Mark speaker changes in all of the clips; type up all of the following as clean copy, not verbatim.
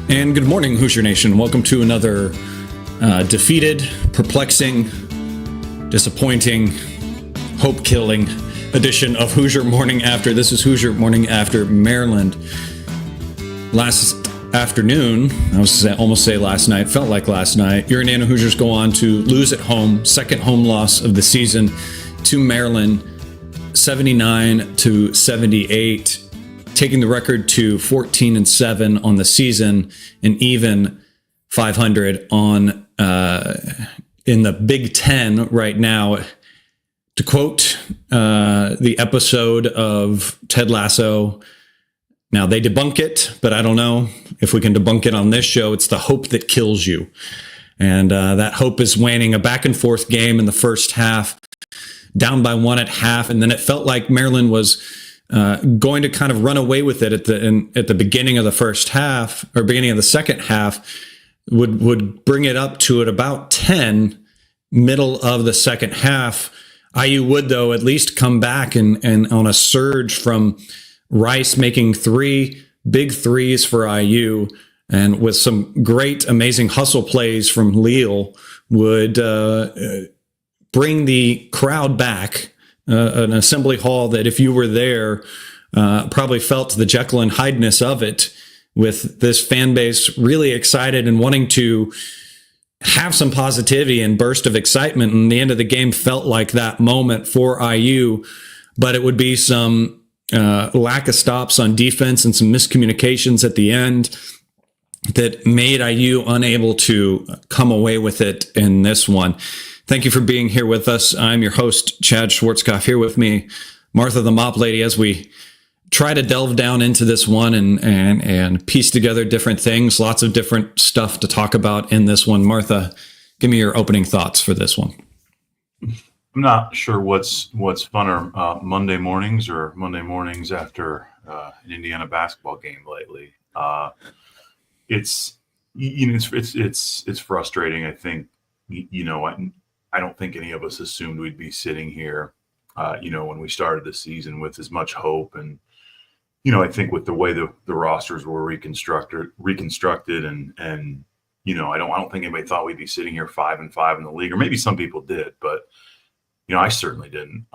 Speaker 1: And good morning, Hoosier Nation. Welcome to another defeated, perplexing, disappointing, hope-killing edition of Hoosier Morning After. This is Hoosier Morning After Maryland. Last afternoon, I was almost say last night, felt like last night, your Indiana Hoosiers go on to lose at home, second home loss of the season to Maryland, 79-78. Taking the record to 14-7 on the season and even 500 on in the Big Ten right now. To quote the episode of Ted Lasso, now they debunk it, but I don't know if we can debunk it on this show. It's the hope that kills you. And that hope is waning. A back and forth game in the first half, down by one at half. And then it felt like Maryland was going to kind of run away with it at the beginning of the first half or beginning of the second half, would bring it up to at about 10, middle of the second half. IU would, though, at least come back and on a surge from Rice making three big threes for IU, and with some great, amazing hustle plays from Leal, would bring the crowd back. An assembly hall that, if you were there, probably felt the Jekyll and Hyde-ness of it, with this fan base really excited and wanting to have some positivity and burst of excitement. And the end of the game felt like that moment for IU, but it would be some lack of stops on defense and some miscommunications at the end that made IU unable to come away with it in this one. Thank you for being here with us. I'm your host, Chad Schwarzkopf, here with me, Martha the Mop Lady, as we try to delve down into this one and piece together different things, lots of different stuff to talk about in this one. Martha, give me your opening thoughts for this one.
Speaker 2: I'm not sure what's funner, Monday mornings or Monday mornings after an Indiana basketball game lately. It's frustrating. I think, I don't think any of us assumed we'd be sitting here, when we started the season with as much hope. And, I think with the way the rosters were reconstructed and I don't think anybody thought we'd be sitting here 5-5 in the league, or maybe some people did, but, I certainly didn't,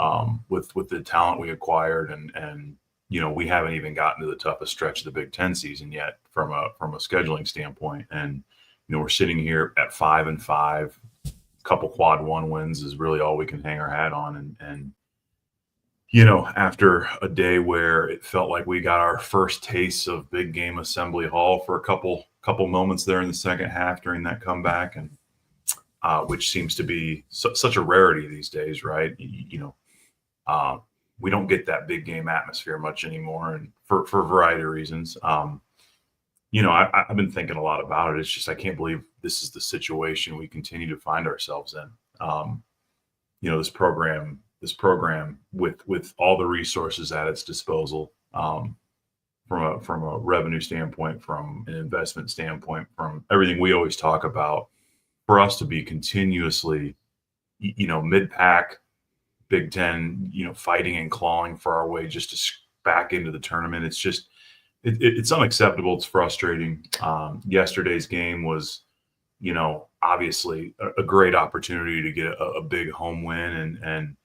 Speaker 2: with the talent we acquired and, we haven't even gotten to the toughest stretch of the Big Ten season yet from a scheduling standpoint. And, we're sitting here at 5-5. Couple quad one wins is really all we can hang our hat on. And after a day where it felt like we got our first taste of big game assembly hall for a couple moments there in the second half during that comeback, and which seems to be such a rarity these days, right? We don't get that big game atmosphere much anymore, and for a variety of reasons. I've been thinking a lot about it. It's just, I can't believe this is the situation we continue to find ourselves in. This program with all the resources at its disposal, from a revenue standpoint, from an investment standpoint, from everything we always talk about, for us to be continuously, mid-pack, Big Ten, fighting and clawing for our way just to back into the tournament. It's just, it's unacceptable. It's frustrating. Yesterday's game was, obviously a great opportunity to get a big home win, and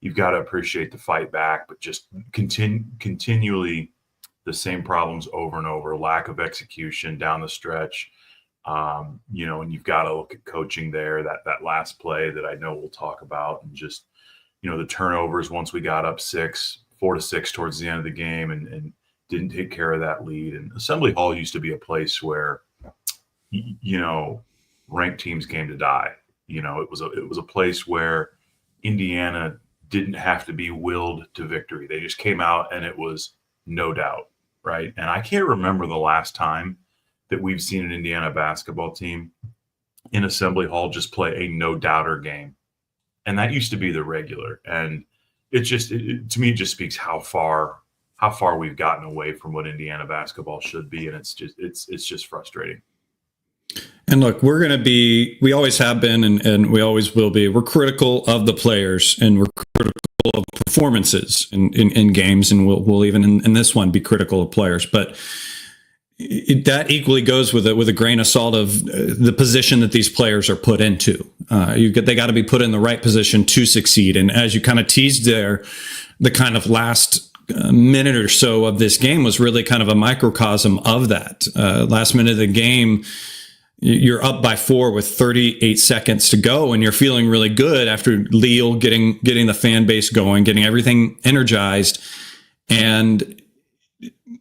Speaker 2: you've got to appreciate the fight back, but just continually the same problems over and over, lack of execution down the stretch. And you've got to look at coaching there, that last play that I know we'll talk about, and just, the turnovers once we got up 4-6 towards the end of the game, and didn't take care of that lead. And Assembly Hall used to be a place where, ranked teams came to die. It was a place where Indiana didn't have to be willed to victory. They just came out and it was no doubt, right? And I can't remember the last time that we've seen an Indiana basketball team in Assembly Hall just play a no-doubter game. And that used to be the regular. And it just, to me, it just speaks how far we've gotten away from what Indiana basketball should be. And it's just frustrating.
Speaker 1: And look, we always have been, and we always will be. We're critical of the players, and we're critical of performances in games, and we'll even in this one be critical of players. But that equally goes with a grain of salt of the position that these players are put into. They got to be put in the right position to succeed. And as you kind of teased there, the kind of last minute or so of this game was really kind of a microcosm of that. Last minute of the game, you're up by 4 with 38 seconds to go, and you're feeling really good after Leal getting the fan base going, getting everything energized, and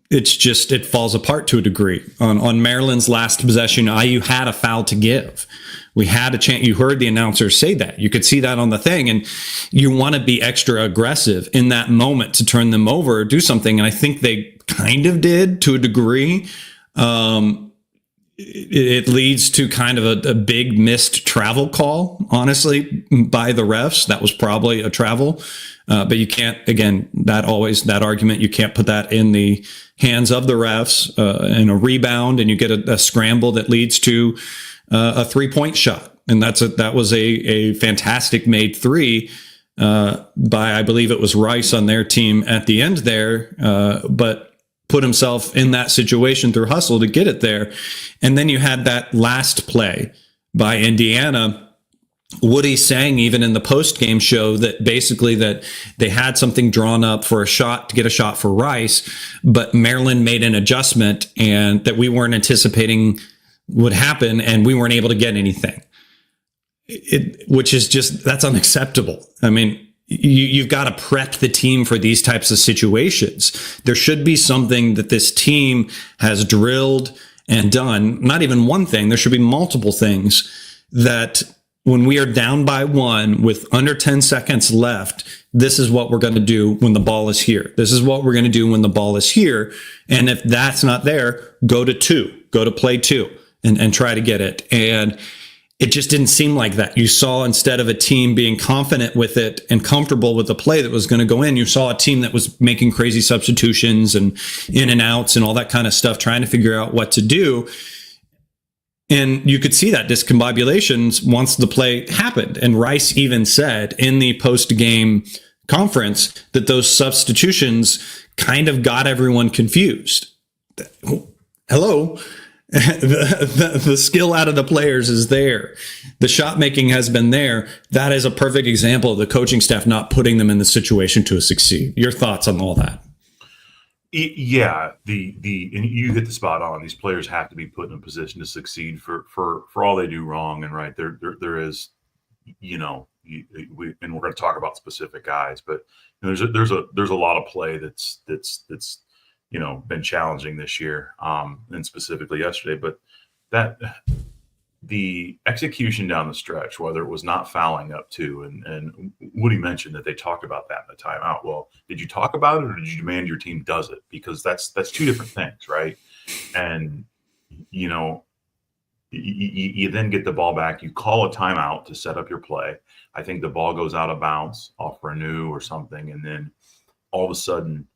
Speaker 1: it falls apart to a degree. On Maryland's last possession, IU had a foul to give. We had a chance. You heard the announcers say that. You could see that on the thing, and you want to be extra aggressive in that moment to turn them over or do something. And I think they kind of did to a degree. It leads to kind of a big missed travel call, honestly, by the refs. That was probably a travel. But you can't, again, that argument, you can't put that in the hands of the refs, in a rebound, and you get a scramble that leads to a 3-point shot. And that was a fantastic made three by, I believe it was Rice on their team at the end there, but put himself in that situation through hustle to get it there. And then you had that last play by Indiana. Woody saying even in the post-game show that basically that they had something drawn up for a shot to get a shot for Rice, but Maryland made an adjustment and that we weren't anticipating would happen, and we weren't able to get anything. Which is just, that's unacceptable. I mean, you've got to prep the team for these types of situations. There should be something that this team has drilled and done. Not even one thing. There should be multiple things that when we are down by 1 with under 10 seconds left, this is what we're going to do when the ball is here. This is what we're going to do when the ball is here. And if that's not there, go to 2, go to play 2 and try to get it. And it just didn't seem like that. You saw, instead of a team being confident with it and comfortable with the play that was going to go in, you saw a team that was making crazy substitutions and in and outs and all that kind of stuff, trying to figure out what to do. And you could see that discombobulation once the play happened. And Rice even said in the post-game conference that those substitutions kind of got everyone confused. Hello? The skill out of the players is there. The shot making has been there. That is a perfect example of the coaching staff not putting them in the situation to succeed. Your thoughts on all that?
Speaker 2: Yeah, and you hit the spot on. These players have to be put in a position to succeed for all they do wrong. And right there is, and we're going to talk about specific guys, but there's a lot of play that's been challenging this year, and specifically yesterday. But that the execution down the stretch, whether it was not fouling up to, and Woody mentioned that they talked about that in the timeout. Well, did you talk about it, or did you demand your team does it? Because that's two different things, right? And you then get the ball back. You call a timeout to set up your play. I think the ball goes out of bounds off Renew or something, and then all of a sudden,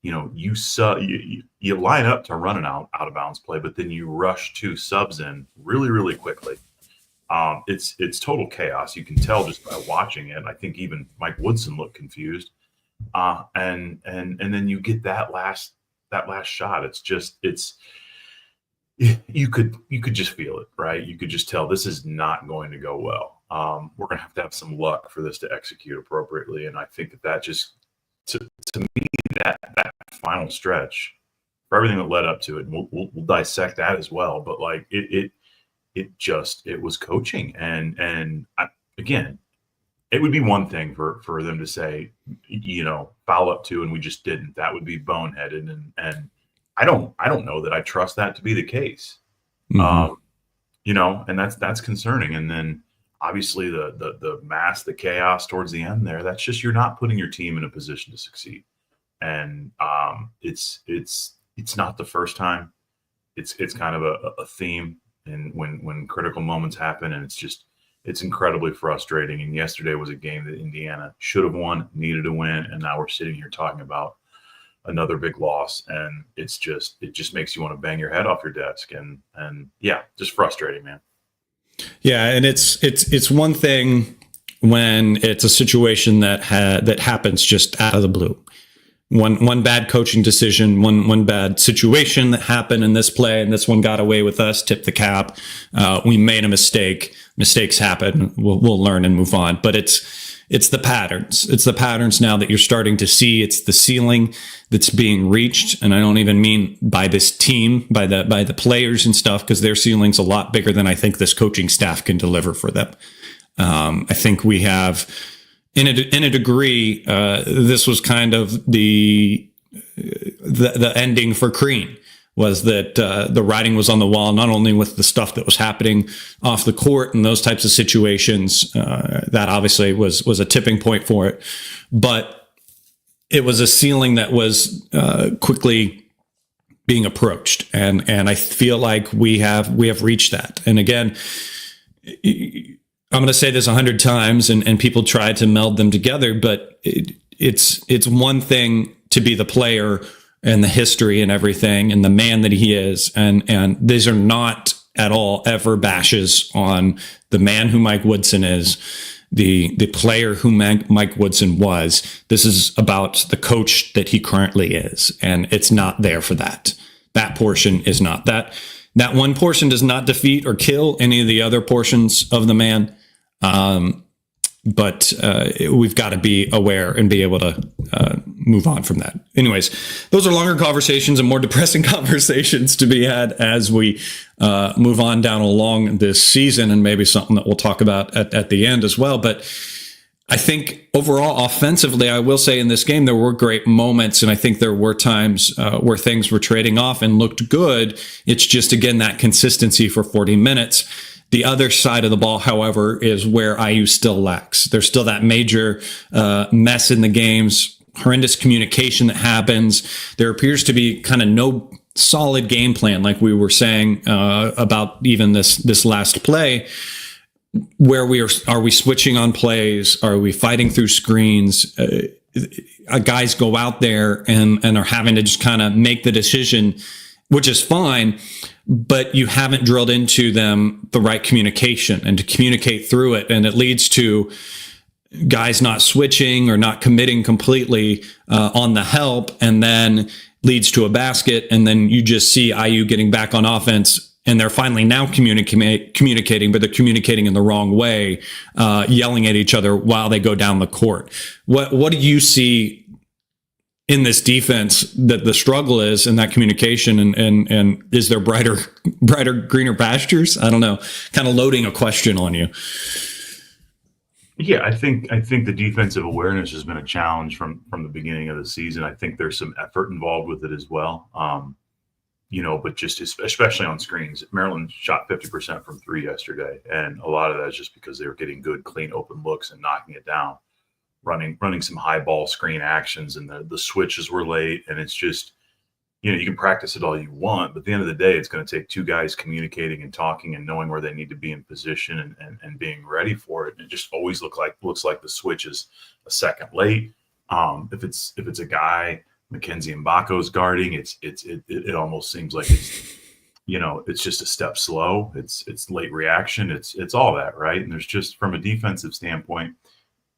Speaker 2: you line up to run an out of bounds play, but then you rush 2 subs in really, really quickly. It's total chaos. You can tell just by watching it. I think even Mike Woodson looked confused. And then you get that last shot. You could just feel it, right? You could just tell this is not going to go well. We're going to have some luck for this to execute appropriately. And I think that just, to me, that final stretch, for everything that led up to it, and we'll dissect that as well. But like it was coaching, and again, it would be one thing for them to say, foul up to, and we just didn't. That would be boneheaded, and I don't know that I trust that to be the case. Mm-hmm. And that's concerning. And then obviously the chaos towards the end there, that's just, you're not putting your team in a position to succeed. And it's not the first time. It's kind of a theme, and when critical moments happen, and it's incredibly frustrating. And yesterday was a game that Indiana should have won, needed to win, and now we're sitting here talking about another big loss, and it just makes you want to bang your head off your desk, and yeah, just frustrating, man.
Speaker 1: Yeah, and it's one thing when it's a situation that happens just out of the blue. one bad coaching decision, one bad situation that happened in this play, and this one got away with us. Tip the cap. We made a mistake. Mistakes happen. We'll learn and move on. But it's the patterns. It's the patterns now that you're starting to see. It's the ceiling that's being reached, and I don't even mean by this team, by the players and stuff, because their ceiling's a lot bigger than I think this coaching staff can deliver for them. I think we have. In a degree, this was kind of the ending for Crean, was that the writing was on the wall, not only with the stuff that was happening off the court and those types of situations, that obviously was a tipping point for it, but it was a ceiling that was quickly being approached, and I feel like we have reached that. And again, I'm going to say this 100 times, and people try to meld them together, but it's one thing to be the player and the history and everything and the man that he is. And these are not at all ever bashes on the man who Mike Woodson is, the player who Mike Woodson was. This is about the coach that he currently is. And it's not there for that. That portion is not that. That one portion does not defeat or kill any of the other portions of the man. But we've got to be aware and be able to move on from that. Anyways, those are longer conversations and more depressing conversations to be had as we move on down along this season, and maybe something that we'll talk about at the end as well. But I think overall, offensively, I will say in this game, there were great moments. And I think there were times where things were trading off and looked good. It's just, again, that consistency for 40 minutes. The other side of the ball, however, is where IU still lacks. There's still that major mess in the games, horrendous communication that happens. There appears to be kind of no solid game plan, like we were saying about even this last play, where are we switching on plays? Are we fighting through screens? Guys go out there and are having to just kind of make the decision, which is fine, but you haven't drilled into them the right communication and to communicate through it. And it leads to guys not switching or not committing completely on the help, and then leads to a basket. And then you just see IU getting back on offense, and they're finally now communicating, but they're communicating in the wrong way, yelling at each other while they go down the court. What do you see in this defense that the struggle is in that communication, and is there brighter, greener pastures? I don't know, kind of loading a question on you.
Speaker 2: Yeah, I think the defensive awareness has been a challenge from the beginning of the season. I think there's some effort involved with it as well. But just especially on screens, Maryland shot 50% from three yesterday. And a lot of that is just because they were getting good, clean, open looks and knocking it down. Running some high ball screen actions, and the switches were late, and it's just, you can practice it all you want, but at the end of the day, it's going to take two guys communicating and talking and knowing where they need to be in position and being ready for it. And it just always looks like the switch is a second late. If it's a guy Mackenzie Mbako's guarding, it almost seems like it's just a step slow. It's late reaction. It's all that, right? And there's just, from a defensive standpoint,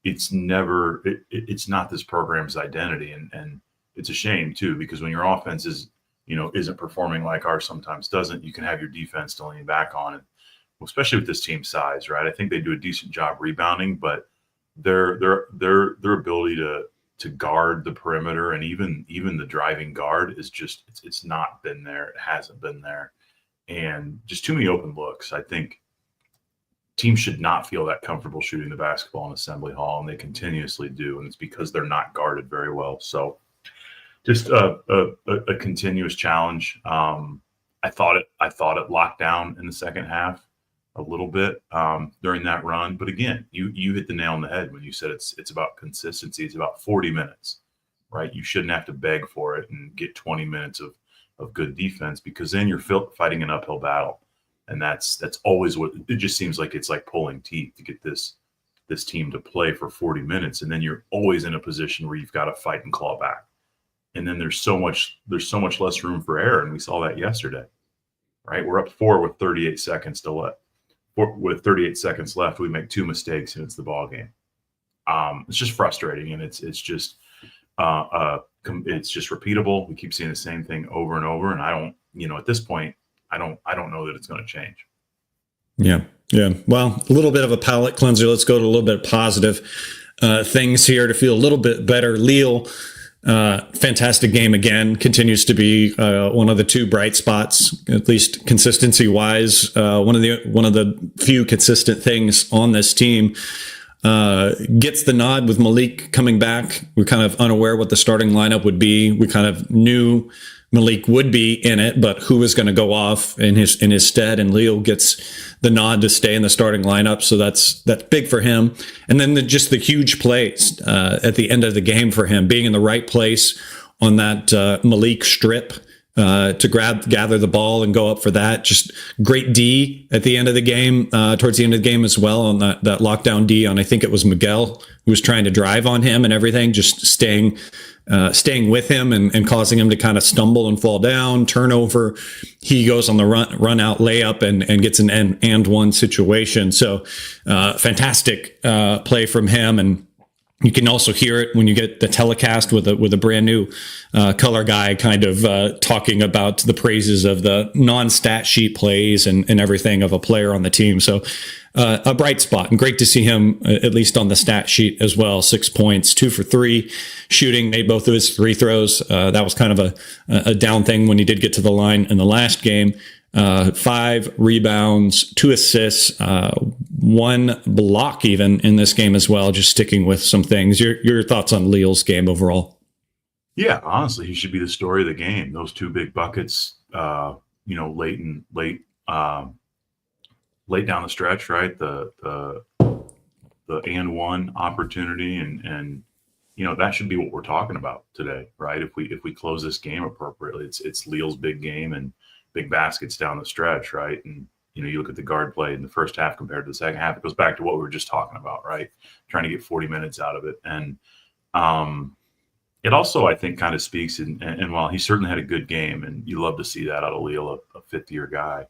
Speaker 2: it's not this program's identity. And it's a shame too, because when your offense isn't performing like ours sometimes doesn't, you can have your defense to lean back on it, especially with this team size, right? I think they do a decent job rebounding, but their ability to guard the perimeter and even the driving guard is just, it's not been there. It hasn't been there. And just too many open looks. I think teams should not feel that comfortable shooting the basketball in Assembly Hall, and they continuously do, and it's because they're not guarded very well. So just a continuous challenge. I thought it locked down in the second half a little bit during that run, but again, you hit the nail on the head when you said it's about consistency. It's about 40 minutes, right? You shouldn't have to beg for it and get 20 minutes of good defense, because then you're fighting an uphill battle. And that's always what it just seems like. It's like pulling teeth to get this team to play for 40 minutes. And then you're always in a position where you've got to fight and claw back. And then there's so much less room for error. And we saw that yesterday, right? We're up 4 with 38 seconds to left. With 38 seconds left, we make 2 mistakes and it's the ball game. It's just frustrating. And it's just it's just repeatable. We keep seeing the same thing over and over. And I don't, at this point, I don't know that it's going to change.
Speaker 1: Yeah. Yeah. Well, a little bit of a palate cleanser. Let's go to a little bit of positive things here to feel a little bit better. Leal, fantastic game again, continues to be one of the two bright spots, at least consistency wise. One of the few consistent things on this team. Gets the nod with Malik coming back. We're kind of unaware what the starting lineup would be. We kind of knew Malik would be in it, but who was going to go off in his stead? And Leal gets the nod to stay in the starting lineup, so that's big for him. And then just the huge plays at the end of the game for him, being in the right place on that Malik strip to gather the ball and go up for that. Just great D at the end of the game, towards the end of the game as well, on that lockdown D on, I think it was Miguel, who was trying to drive on him and everything, just staying with him and causing him to kind of stumble and fall down, turnover. He goes on the run out layup and gets an and one situation. So fantastic play from him. And you can also hear it when you get the telecast with a brand new color guy kind of talking about the praises of the non-stat sheet plays and everything of a player on the team. So a bright spot, and great to see him at least on the stat sheet as well. 6 points, 2 for 3 shooting, made both of his free throws. That was kind of a down thing when he did get to the line in the last game. 5 rebounds, 2 assists, 1 block even in this game as well, just sticking with some things. Your thoughts on Leal's game overall?
Speaker 2: Yeah, honestly, he should be the story of the game. Those 2 big buckets, late down the stretch, right? The and one opportunity, and that should be what we're talking about today, right? If we close this game appropriately, it's Leal's big game and big baskets down the stretch, right? And you look at the guard play in the first half compared to the second half, it goes back to what we were just talking about, right? Trying to get 40 minutes out of it. And it also, I think, kind of speaks, and while he certainly had a good game, and you love to see that out of Leal, a fifth-year guy,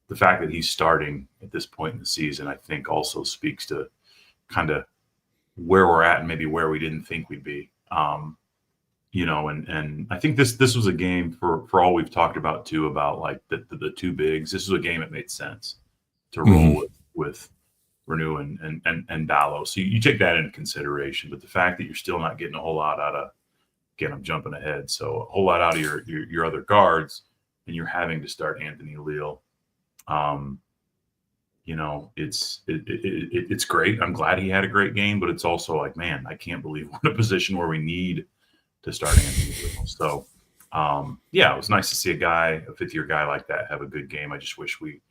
Speaker 2: the fact that he's starting at this point in the season, I think, also speaks to kind of where we're at and maybe where we didn't think we'd be. And I think this was a game for all we've talked about too, about like the 2 bigs. This was a game that made sense to roll with Renew and Dallo. So you take that into consideration, but the fact that you're still not getting a whole lot out of, again, I'm jumping ahead, so a whole lot out of your other guards, and you're having to start Anthony Leal. It's great. I'm glad he had a great game, but it's also like, man, I can't believe we're in a position where we need to start Anthony Leal. So, it was nice to see a 5th-year guy like that have a good game. I just wish he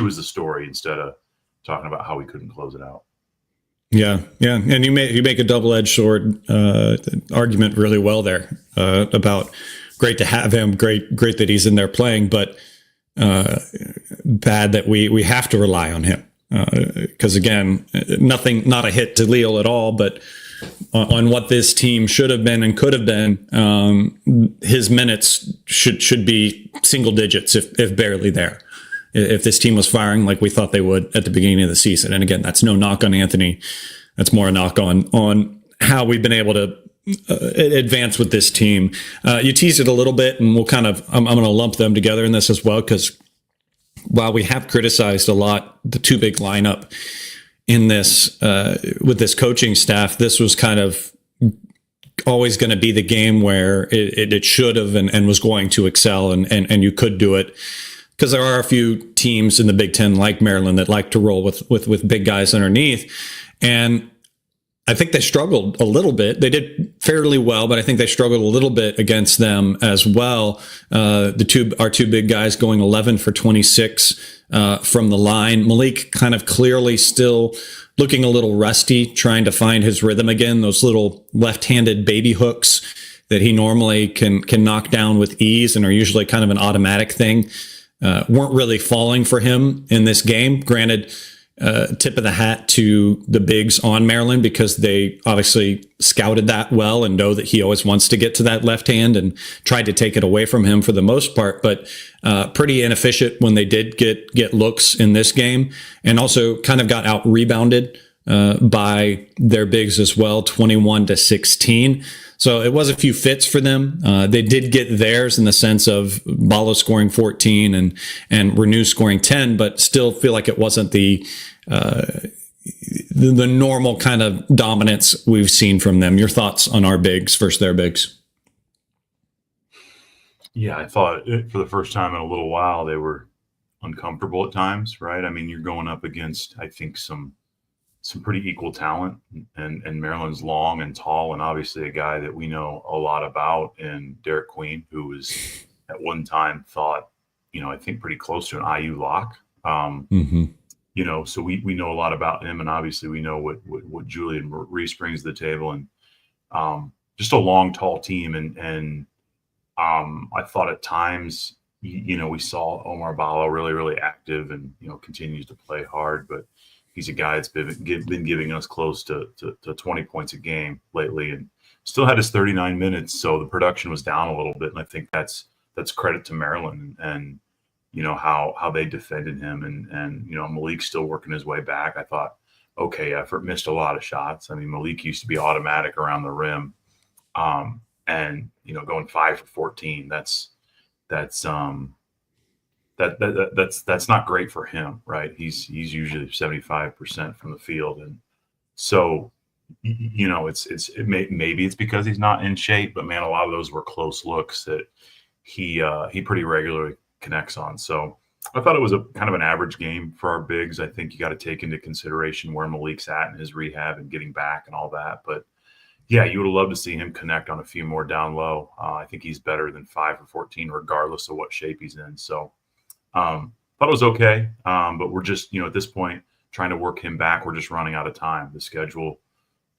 Speaker 2: was the story instead of talking about how we couldn't close it out.
Speaker 1: Yeah, and you make a double-edged sword argument really well there about great to have him, great that he's in there playing, but bad that we have to rely on him because again, not a hit to Leal at all, but on what this team should have been and could have been, his minutes should be single digits if barely there. If this team was firing like we thought they would at the beginning of the season. And again, that's no knock on Anthony. That's more a knock on how we've been able to advance with this team. You teased it a little bit, and we'll I'm going to lump them together in this as well, because while we have criticized a lot the 2 big lineup in this with this coaching staff, this was kind of always going to be the game where it should have and was going to excel, and you could do it. Because there are a few teams in the Big Ten like Maryland that like to roll with big guys underneath. And I think they struggled a little bit. They did fairly well, but I think they struggled a little bit against them as well. Our 2 big guys going 11 for 26 from the line. Malik kind of clearly still looking a little rusty, trying to find his rhythm again. Those little left-handed baby hooks that he normally can knock down with ease and are usually kind of an automatic thing. Weren't really falling for him in this game. Granted, tip of the hat to the bigs on Maryland, because they obviously scouted that well and know that he always wants to get to that left hand and tried to take it away from him for the most part, but pretty inefficient when they did get looks in this game, and also kind of got out rebounded by their bigs as well, 21-16. So it was a few fits for them. They did get theirs in the sense of Balo scoring 14 and Renew scoring 10, but still feel like it wasn't the normal kind of dominance we've seen from them. Your thoughts on our bigs versus their bigs?
Speaker 2: Yeah, I thought for the first time in a little while they were uncomfortable at times, right? I mean, you're going up against, I think, some pretty equal talent, and Maryland's long and tall, and obviously a guy that we know a lot about in Derek Queen, who was at one time thought, I think pretty close to an IU lock. So we know a lot about him, and obviously we know what Julian Reese brings to the table, and just a long, tall team, and I thought at times, we saw Omar Balo really, really active, and continues to play hard, but he's a guy that's been giving us close to 20 points a game lately, and still had his 39 minutes. So the production was down a little bit, and I think that's credit to Maryland and how they defended him, and Malik's still working his way back. I thought, okay, effort, missed a lot of shots. I mean, Malik used to be automatic around the rim, and going 5 for 14. That's not great for him, right? He's usually 75% from the field, and so maybe it's because he's not in shape, but man, a lot of those were close looks that he pretty regularly connects on. So I thought it was a kind of an average game for our bigs. I think you got to take into consideration where Malik's at in his rehab and getting back and all that, but yeah, you would have loved to see him connect on a few more down low. I think he's better than 5 for 14, regardless of what shape he's in. So thought it was okay, but we're just, at this point, trying to work him back. We're just running out of time. The schedule,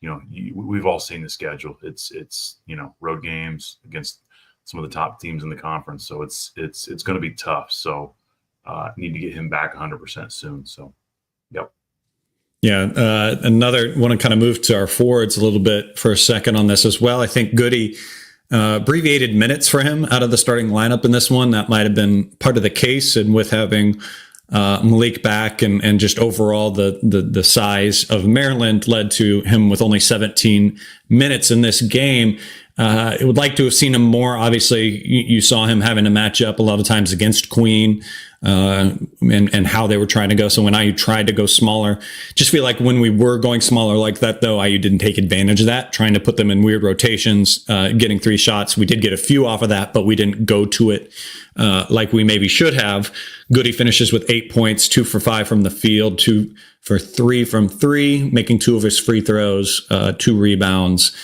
Speaker 2: we've all seen the schedule. It's road games against some of the top teams in the conference. So it's going to be tough. So need to get him back 100% soon. So, yep.
Speaker 1: Yeah, another want to kind of move to our forwards a little bit for a second on this as well. I think Goody abbreviated minutes for him out of the starting lineup in this one. That might have been part of the case, and with having Malik back and just overall the size of Maryland led to him with only 17 minutes in this game. I would like to have seen him more. Obviously, you saw him having to match up a lot of times against Queen and how they were trying to go. So when IU tried to go smaller, just feel like when we were going smaller like that, though, IU didn't take advantage of that, trying to put them in weird rotations, getting 3 shots. We did get a few off of that, but we didn't go to it like we maybe should have. Goody finishes with 8 points, 2 for 5 from the field, 2 for 3 from 3, making 2 of his free throws, 2 rebounds.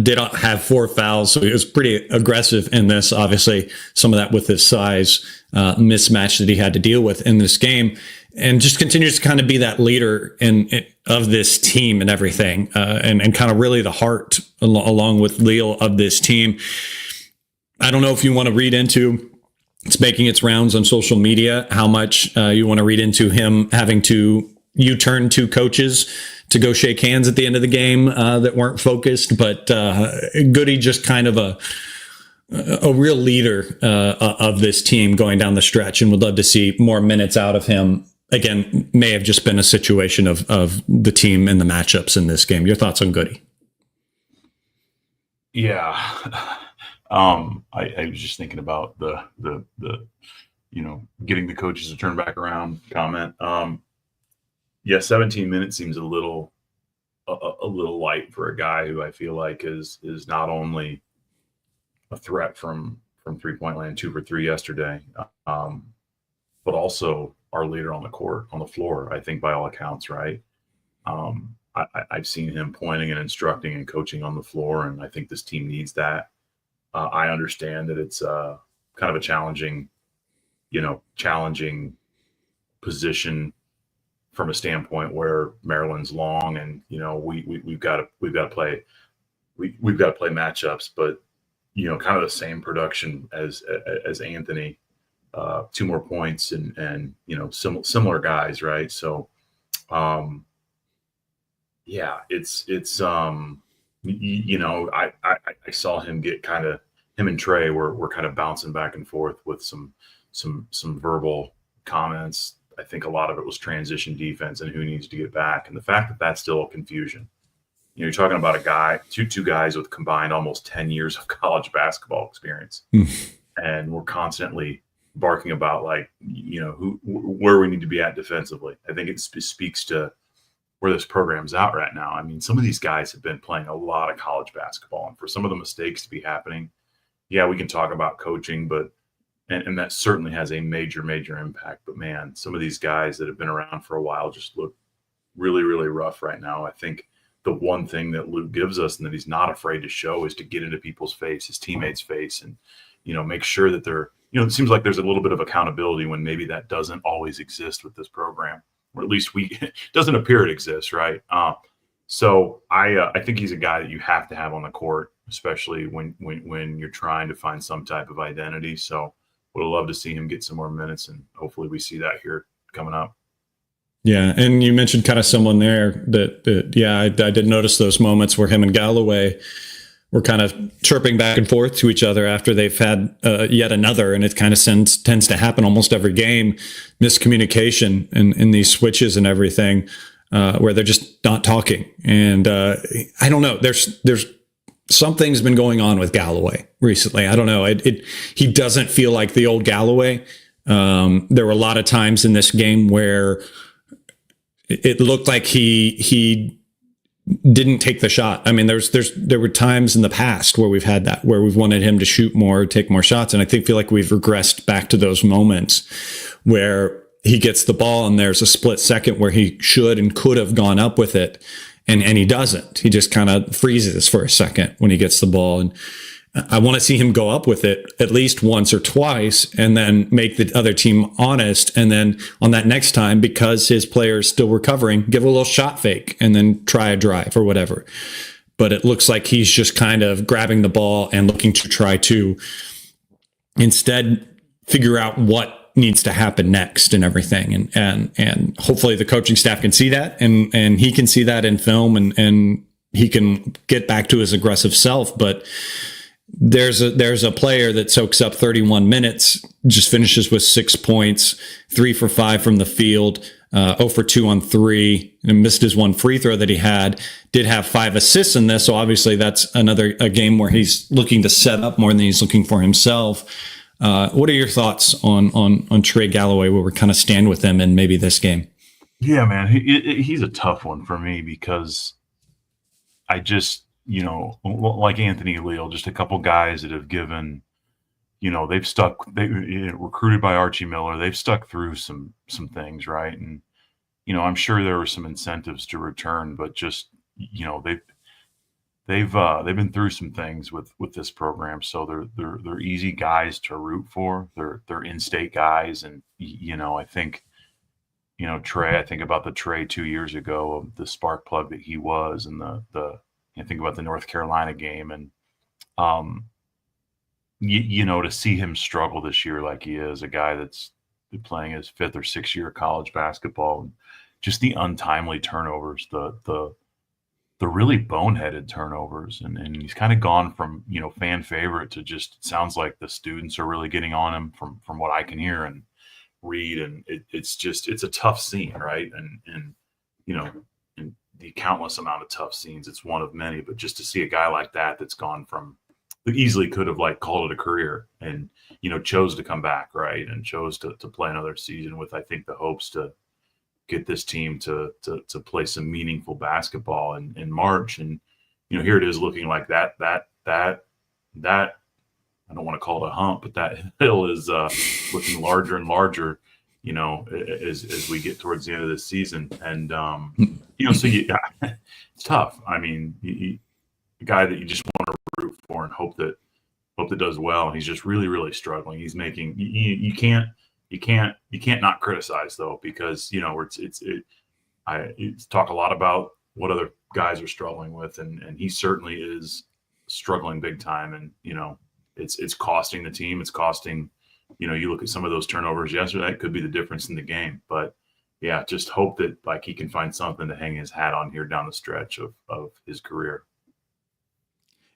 Speaker 1: Did have 4 fouls, so he was pretty aggressive in this. Obviously, some of that with his size mismatch that he had to deal with in this game, and just continues to kind of be that leader of this team and everything, and kind of really the heart along with Leal of this team. I don't know if you want to read into it's making its rounds on social media, how much you want to read into him having to U-turn 2 coaches to go shake hands at the end of the game that weren't focused, but Goody just kind of a real leader of this team going down the stretch, and would love to see more minutes out of him. Again, may have just been a situation of the team and the matchups in this game. Your thoughts on Goody?
Speaker 2: Yeah, I was just thinking about the getting the coaches to turn back around comment. Yeah, 17 minutes seems a little light for a guy who I feel like is not only a threat from 3-point land, 2 for 3 yesterday, but also our leader on the court, on the floor, I think by all accounts, right? I've seen him pointing and instructing and coaching on the floor, and I think this team needs that. I understand that it's kind of a challenging position from a standpoint where Maryland's long, and we've got to play matchups, but kind of the same production as Anthony, 2 more points and similar guys, right? So yeah, it's I saw him get kind of, him and Trey were kind of bouncing back and forth with some verbal comments. I think a lot of it was transition defense and who needs to get back, and the fact that that's still a confusion, you're talking about a guy, two guys with combined almost 10 years of college basketball experience. And we're constantly barking about like, where we need to be at defensively. I think it speaks to where this program's out right now. I mean, some of these guys have been playing a lot of college basketball, and for some of the mistakes to be happening, yeah, we can talk about coaching, but and that certainly has a major, major impact. But man, some of these guys that have been around for a while just look really, really rough right now. I think the one thing that Luke gives us and that he's not afraid to show is to get into people's face, his teammates' face, and make sure that they're, it seems like there's a little bit of accountability when maybe that doesn't always exist with this program, or at least it doesn't appear it exists, right? So I think he's a guy that you have to have on the court, especially when you're trying to find some type of identity. So would love to see him get some more minutes, and hopefully we see that here coming up.
Speaker 1: Yeah, and you mentioned kind of someone there that I did notice those moments where him and Galloway were kind of chirping back and forth to each other after they've had yet another, and it kind of tends to happen almost every game, miscommunication in these switches and everything, where they're just not talking. And I don't know, there's something's been going on with Galloway recently. I don't know. He doesn't feel like the old Galloway. There were a lot of times in this game where it looked like he didn't take the shot. I mean, there were times in the past where we've had that, where we've wanted him to shoot more, take more shots. And I feel like we've regressed back to those moments where he gets the ball and there's a split second where he should and could have gone up with it. And he doesn't. He just kind of freezes for a second when he gets the ball. And I want to see him go up with it at least once or twice and then make the other team honest. And then on that next time, because his player is still recovering, give a little shot fake and then try a drive or whatever. But it looks like he's just kind of grabbing the ball and looking to try to instead figure out what needs to happen next and everything. And hopefully the coaching staff can see that and he can see that in film and he can get back to his aggressive self. But there's a player that soaks up 31 minutes, just finishes with 6 points, 3 for 5 from the field, 0 for 2 on 3, and missed his one free throw that he had. Did have 5 assists in this, so obviously that's a game where he's looking to set up more than he's looking for himself. What are your thoughts on Trey Galloway, where we kind of stand with him in maybe this game?
Speaker 2: Yeah, man, he's a tough one for me because I just, like Anthony Leal, just a couple guys that have given, they've stuck. They recruited by Archie Miller. They've stuck through some things, right? And I'm sure there were some incentives to return, but just they've been through some things with this program, so they're easy guys to root for. They're in-state guys, and I think Trey. I think about the Trey 2 years ago, the spark plug that he was, and I think about the North Carolina game, and to see him struggle this year like he is, a guy that's been playing his 5th or 6th year of college basketball, just the untimely turnovers, the really boneheaded turnovers, and he's kind of gone from fan favorite to just sounds like the students are really getting on him from what I can hear and read, and it's a tough scene, right? And in the countless amount of tough scenes, it's one of many, but just to see a guy like that's gone from, easily could have called it a career and chose to come back, right, and chose to play another season with, I think, the hopes to get this team to play some meaningful basketball in March. And here it is looking like that I don't want to call it a hump, but that hill is looking larger and larger as we get towards the end of the season. And so it's tough. I mean, a guy that you just want to root for and hope that does well, and he's just really, really struggling. He's making you can't not criticize, though, because I talk a lot about what other guys are struggling with, and he certainly is struggling big time. And it's costing the team. It's costing. You look at some of those turnovers yesterday, that could be the difference in the game. But yeah, just hope that he can find something to hang his hat on here down the stretch of his career.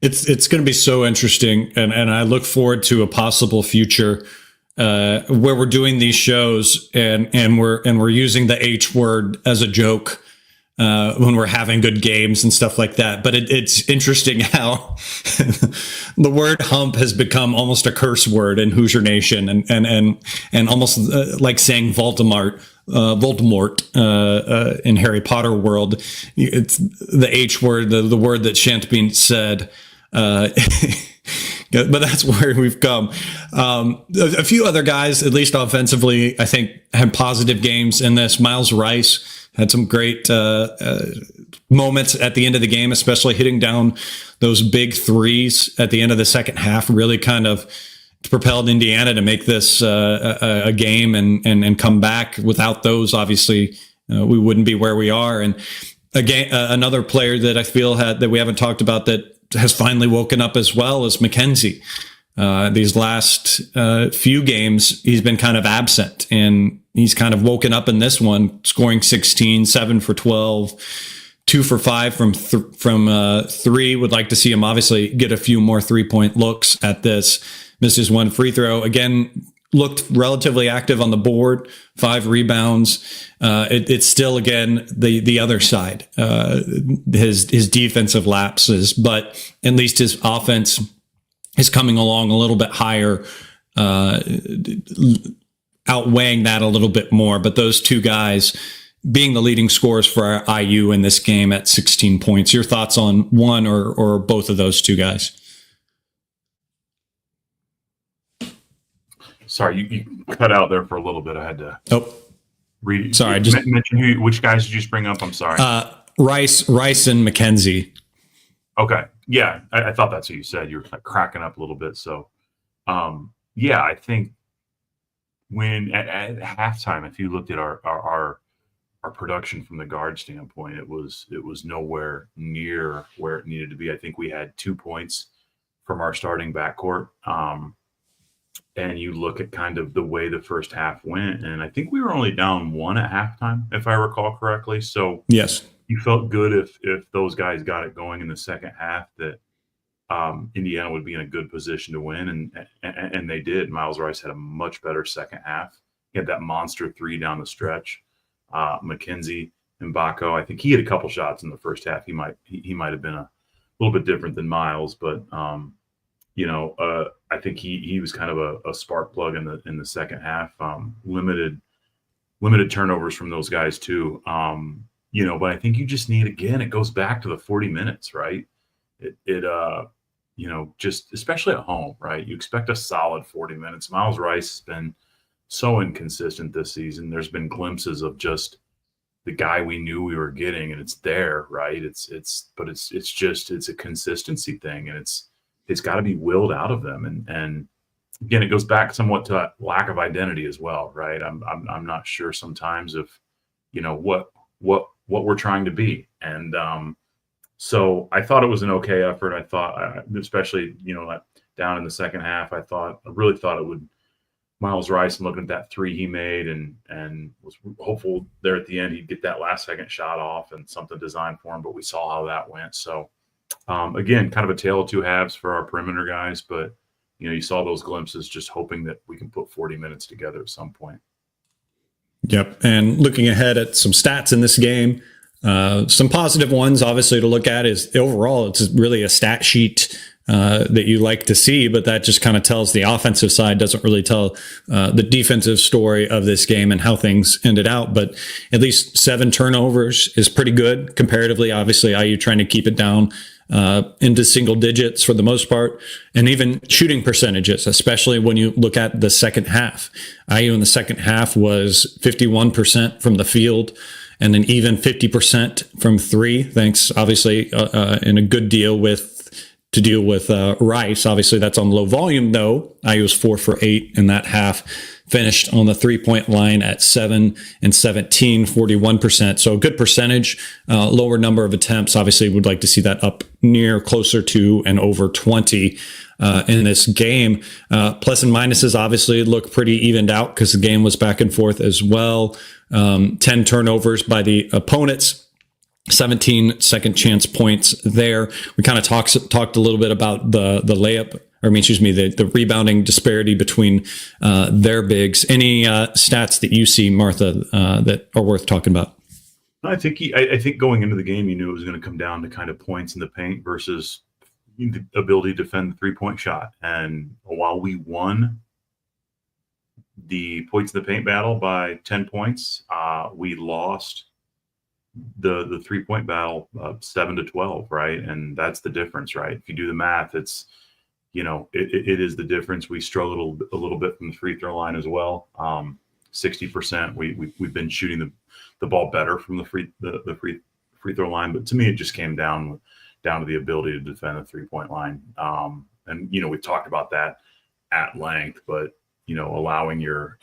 Speaker 1: It's going to be so interesting, and I look forward to a possible future where we're doing these shows and we're using the H word as a joke when we're having good games and stuff like that. But it's interesting how the word hump has become almost a curse word in Hoosier Nation, and almost like saying Voldemort in Harry Potter world. It's the H word, the word that shan't be said. But that's where we've come. A few other guys, at least offensively, I think had positive games in this. Miles Rice had some great moments at the end of the game, especially hitting down those big threes at the end of the second half, really kind of propelled Indiana to make this a game and come back. Without those, obviously, we wouldn't be where we are. And again, another player that I feel that we haven't talked about that has finally woken up as well as McKenzie. These last few games, he's been kind of absent, and he's kind of woken up in this one, scoring 16, 7 for 12, 2 for 5 from three. Would like to see him obviously get a few more 3-point looks at this. Misses one free throw. Again, looked relatively active on the board, 5 rebounds. It's still, again, the other side, his defensive lapses, but at least his offense is coming along a little bit higher, outweighing that a little bit more. But those two guys being the leading scorers for our IU in this game at 16 points. Your thoughts on one or both of those two guys?
Speaker 2: Sorry, you cut out there for a little bit. I had to read.
Speaker 1: Sorry, I
Speaker 2: just mention which guys did you just bring up? I'm sorry.
Speaker 1: Rice, and McKenzie.
Speaker 2: Okay, yeah, I thought that's what you said. You were like cracking up a little bit. So, yeah, I think when at halftime, if you looked at our production from the guard standpoint, it was nowhere near where it needed to be. I think we had 2 points from our starting backcourt. And you look at kind of the way the first half went, and I think we were only down 1 at halftime, if I recall correctly. So
Speaker 1: yes,
Speaker 2: you felt good if those guys got it going in the second half that Indiana would be in a good position to win, and they did. Miles Rice had a much better second half. He had that monster 3 down the stretch. McKenzie Mbako, I think he had a couple shots in the first half. He might have been a little bit different than Miles, but I think he was kind of a spark plug in the second half. Limited turnovers from those guys too. But I think you just need, again, it goes back to the 40 minutes, right? Just especially at home, right? You expect a solid 40 minutes. Miles Rice has been so inconsistent this season. There's been glimpses of just the guy we knew we were getting, and it's there, right? It's a consistency thing, and it's got to be willed out of them. And again, it goes back somewhat to that lack of identity as well, right? I'm not sure sometimes of, what we're trying to be. And so I thought it was an okay effort. I thought, especially, down in the second half, I really thought it would, Miles Rice, and looking at that 3 he made and was hopeful there at the end he'd get that last second shot off and something designed for him, but we saw how that went. So again, kind of a tale of two halves for our perimeter guys, but you saw those glimpses, just hoping that we can put 40 minutes together at some point.
Speaker 1: Yep. And looking ahead at some stats in this game, some positive ones obviously to look at is overall, it's really a stat sheet that you like to see, but that just kind of tells the offensive side, doesn't really tell the defensive story of this game and how things ended out. But at least 7 turnovers is pretty good comparatively. Obviously, IU trying to keep it down into single digits for the most part, and even shooting percentages, especially when you look at the second half. IU in the second half was 51% from the field, and then even 50% from 3. Thanks, obviously, in a good deal with Rice. Obviously, that's on low volume, though. IU was 4 for 8 in that half. Finished on the 3-point line at 7 and 17, 41%. So a good percentage, lower number of attempts. Obviously, would like to see that up near closer to and over 20 in this game. Plus and minuses obviously look pretty evened out because the game was back and forth as well. 10 turnovers by the opponents. 17 second chance points there. We kind of talked a little bit about the layup, the rebounding disparity between their bigs. Any stats that you see, Martha, that are worth talking about?
Speaker 2: I think going into the game, you knew it was going to come down to kind of points in the paint versus the ability to defend the 3-point shot. And while we won the points in the paint battle by 10 points, we lost the 3-point battle 7-12, right? And that's the difference, right? If you do the math, it's, it is the difference. We struggled a little bit from the free throw line as well. 60%. We've been shooting the ball better from the free throw line, but to me, it just came down to the ability to defend the 3-point line. And we've talked about that at length, but allowing your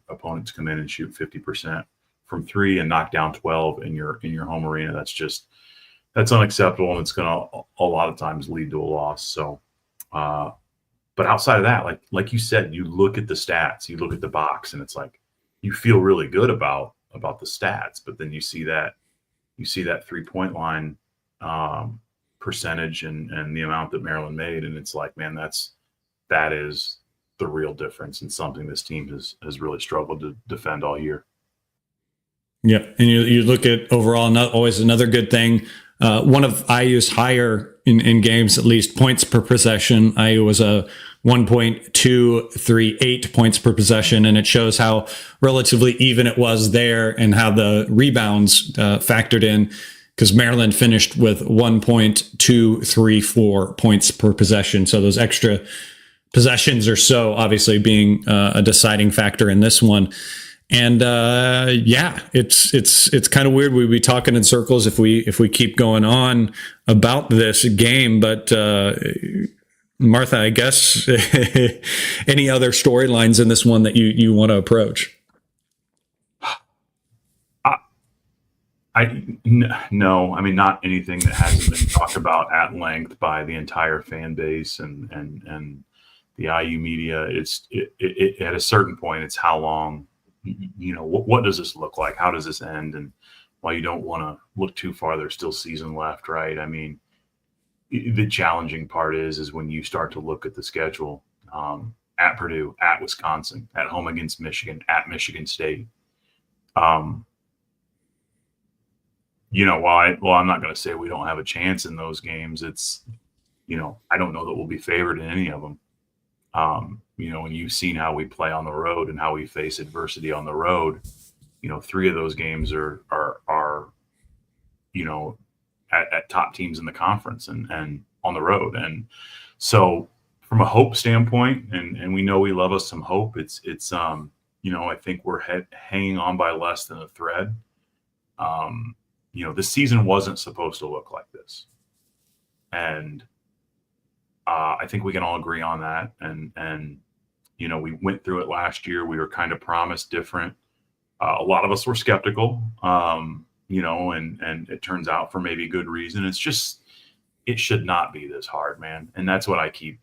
Speaker 2: opponent to come in and shoot 50% from 3 and knock down 12 in your home arena, that's unacceptable, and it's going to a lot of times lead to a loss. So, but outside of that, like you said, you look at the stats, you look at the box, and it's like you feel really good about the stats, but then you see that 3-point line percentage and the amount that Maryland made, and it's like, man, that is the real difference, and something this team has really struggled to defend all year.
Speaker 1: Yeah, and you look at overall, not always another good thing. One of IU's higher in games, at least points per possession. IU was a 1.238 points per possession, and it shows how relatively even it was there and how the rebounds factored in, because Maryland finished with 1.234 points per possession. So those extra possessions or so obviously being a deciding factor in this one. And it's kind of weird. We'd be talking in circles if we keep going on about this game. But Martha, I guess any other storylines in this one that you want to approach?
Speaker 2: No, I mean, not anything that hasn't been talked about at length by the entire fan base and the IU media. It at a certain point, it's how long. What does this look like? How does this end? And while you don't want to look too far, there's still season left, right? I mean, the challenging part is when you start to look at the schedule, at Purdue, at Wisconsin, at home against Michigan, at Michigan State. While I'm not going to say we don't have a chance in those games, it's, I don't know that we'll be favored in any of them. And you've seen how we play on the road and how we face adversity on the road. 3 of those games are at top teams in the conference and on the road. And so from a hope standpoint, and we know we love us some hope, it's I think we're hanging on by less than a thread. The season wasn't supposed to look like this. And I think we can all agree on that. And we went through it last year. We were kind of promised different. A lot of us were skeptical, and it turns out for maybe good reason. It's just, it should not be this hard, man. And that's what I keep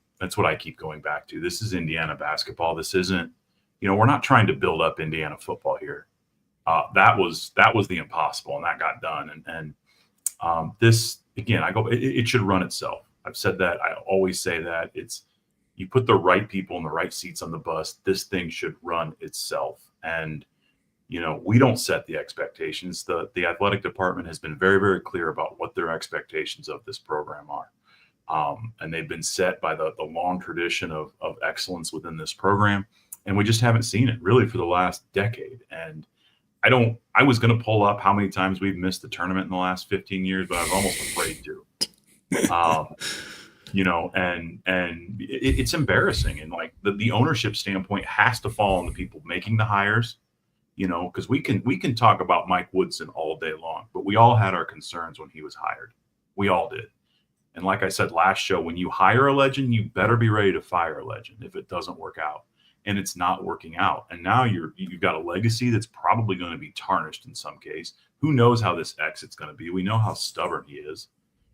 Speaker 2: going back to. This is Indiana basketball. This isn't, we're not trying to build up Indiana football here. That was the impossible, and that got done. And this, again, it should run itself. I've said that. I always say that. You put the right people in the right seats on the bus, this thing should run itself. And, we don't set the expectations. The athletic department has been very, very clear about what their expectations of this program are. And they've been set by the long tradition of excellence within this program. And we just haven't seen it really for the last decade. And I was going to pull up how many times we've missed the tournament in the last 15 years, but I was almost afraid to. And it's embarrassing. And like the ownership standpoint has to fall on the people making the hires, because we can talk about Mike Woodson all day long, but we all had our concerns when he was hired. We all did. And like I said last show, when you hire a legend, you better be ready to fire a legend if it doesn't work out. And it's not working out. And now you've got a legacy that's probably going to be tarnished in some case. Who knows how this exit's going to be? We know how stubborn he is.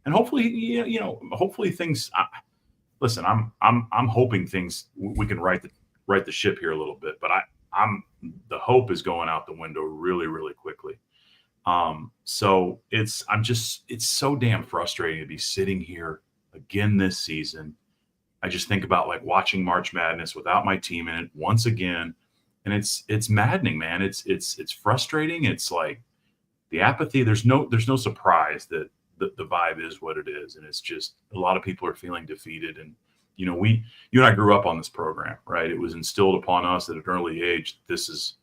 Speaker 2: And hopefully, hopefully things. Listen, I'm hoping things we can right the ship here a little bit, but the hope is going out the window really, really quickly. So it's so damn frustrating to be sitting here again this season. I just think about like watching March Madness without my team in it once again, and it's maddening, man. It's frustrating. It's like, the apathy, there's no surprise that the vibe is what it is. And it's just a lot of people are feeling defeated. And, you and I grew up on this program, right? It was instilled upon us at an early age. This is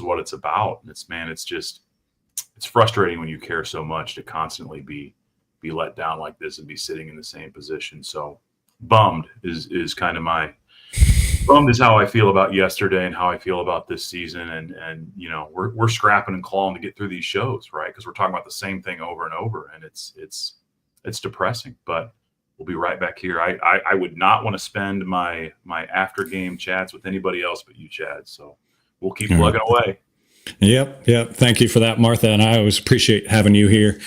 Speaker 2: what it's about. And it's frustrating when you care so much to constantly be let down like this and be sitting in the same position. So bummed is kind of bummed is how I feel about yesterday and how I feel about this season. And we're scrapping and clawing to get through these shows, right? Because we're talking about the same thing over and over, and it's depressing. But we'll be right back here. I would not want to spend my after game chats with anybody else but you, Chad. So we'll keep plugging away.
Speaker 1: Yep. Thank you for that, Martha. And I always appreciate having you here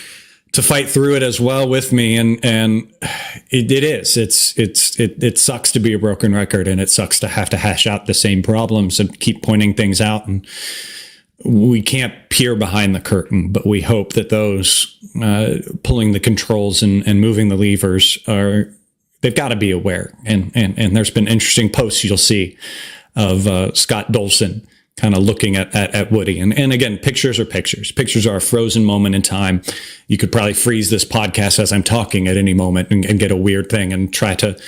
Speaker 1: to fight through it as well with me. And it sucks to be a broken record, and it sucks to have to hash out the same problems and keep pointing things out. And we can't peer behind the curtain, but we hope that those pulling the controls and moving the levers they've got to be aware. And there's been interesting posts you'll see of Scott Dolson kind of looking at Woody. And again, pictures are pictures. Pictures are a frozen moment in time. You could probably freeze this podcast as I'm talking at any moment and get a weird thing and try to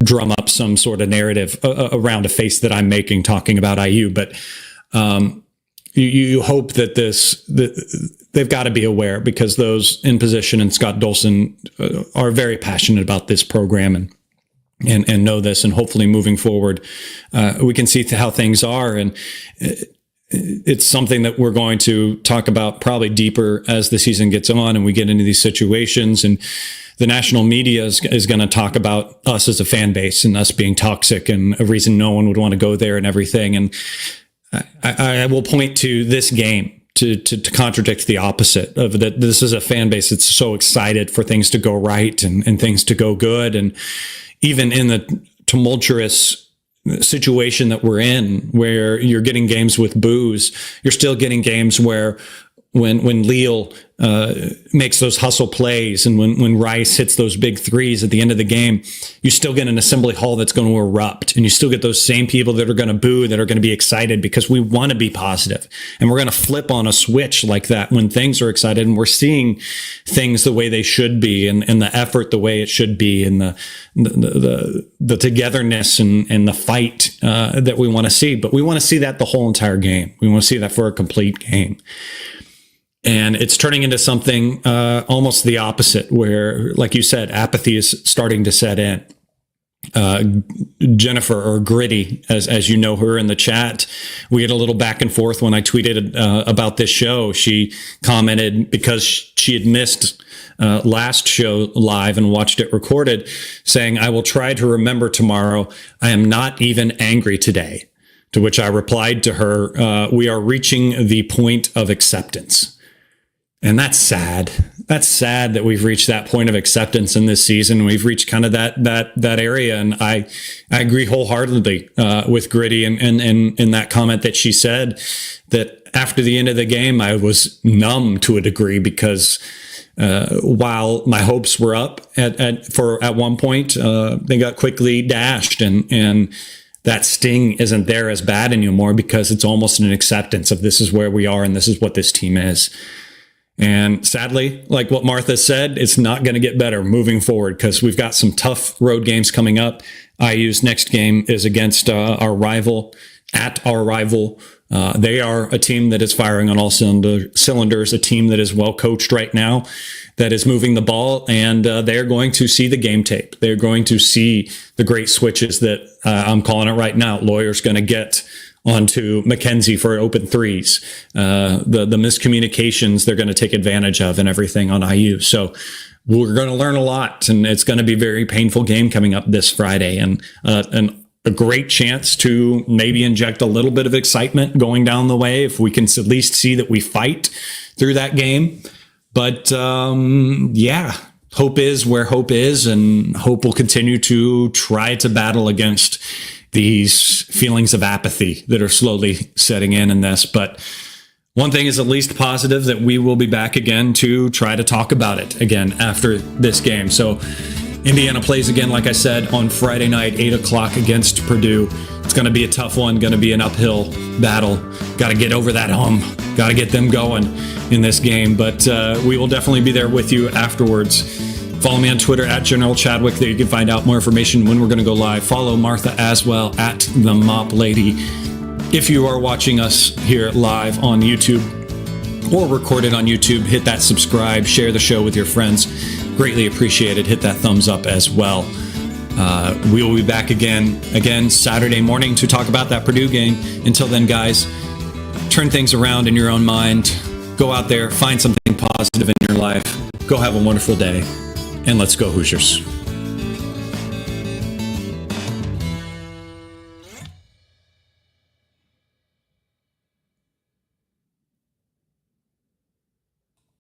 Speaker 1: drum up some sort of narrative around a face that I'm making talking about IU. But you hope that they've got to be aware, because those in position and Scott Dolson are very passionate about this program and know this, and hopefully moving forward, we can see how things are. And it's something that we're going to talk about probably deeper as the season gets on and we get into these situations. And the national media is going to talk about us as a fan base and us being toxic and a reason no one would want to go there and everything. And I will point to this game to contradict the opposite of that. This is a fan base that's so excited for things to go right and things to go good. And even in the tumultuous situation that we're in, where you're getting games with boos, you're still getting games where when Leal makes those hustle plays and when Rice hits those big threes at the end of the game, you still get an assembly hall that's going to erupt, and you still get those same people that are going to boo, that are going to be excited, because we want to be positive. And we're going to flip on a switch like that when things are excited, and we're seeing things the way they should be, and the effort the way it should be, and the togetherness and the fight that we want to see. But we want to see that the whole entire game. We want to see that for a complete game. And it's turning into something almost the opposite, where, like you said, apathy is starting to set in. Jennifer, or Gritty, as you know her in the chat, we had a little back and forth when I tweeted about this show. She commented, because she had missed last show live and watched it recorded, saying, "I will try to remember tomorrow. I am not even angry today." To which I replied to her, "We are reaching the point of acceptance." And that's sad. That's sad that we've reached that point of acceptance in this season. We've reached kind of that area. And I agree wholeheartedly with Gritty and in that comment that she said, that after the end of the game, I was numb to a degree, because while my hopes were up at one point, they got quickly dashed, and that sting isn't there as bad anymore, because it's almost an acceptance of this is where we are and this is what this team is. And sadly, like what Martha said, it's not going to get better moving forward, because we've got some tough road games coming up. IU's next game is against our rival. They are a team that is firing on all cylinders, a team that is well coached right now, that is moving the ball, and they're going to see the game tape. They're going to see the great switches that I'm calling it right now. Lawyer's going to get onto McKenzie for open threes, the miscommunications they're going to take advantage of, and everything on IU. So we're going to learn a lot, and it's going to be a very painful game coming up this Friday, and a great chance to maybe inject a little bit of excitement going down the way, if we can at least see that we fight through that game. But hope is where hope is, and hope will continue to try to battle against these feelings of apathy that are slowly setting in this. But one thing is at least positive, that we will be back again to try to talk about it again after this game. So Indiana plays again, like I said, on Friday night, 8 o'clock against Purdue. It's going to be a tough one, going to be an uphill battle. Got to get over that hump. Got got to get them going in this game. But we will definitely be there with you afterwards. Follow me on Twitter at General Chadwick. There you can find out more information when we're going to go live. Follow Martha as well at The Mop Lady. If you are watching us here live on YouTube or recorded on YouTube, hit that subscribe, share the show with your friends. Greatly appreciated. Hit that thumbs up as well. We will be back again Saturday morning to talk about that Purdue game. Until then, guys, turn things around in your own mind. Go out there, find something positive in your life. Go have a wonderful day. And let's go Hoosiers.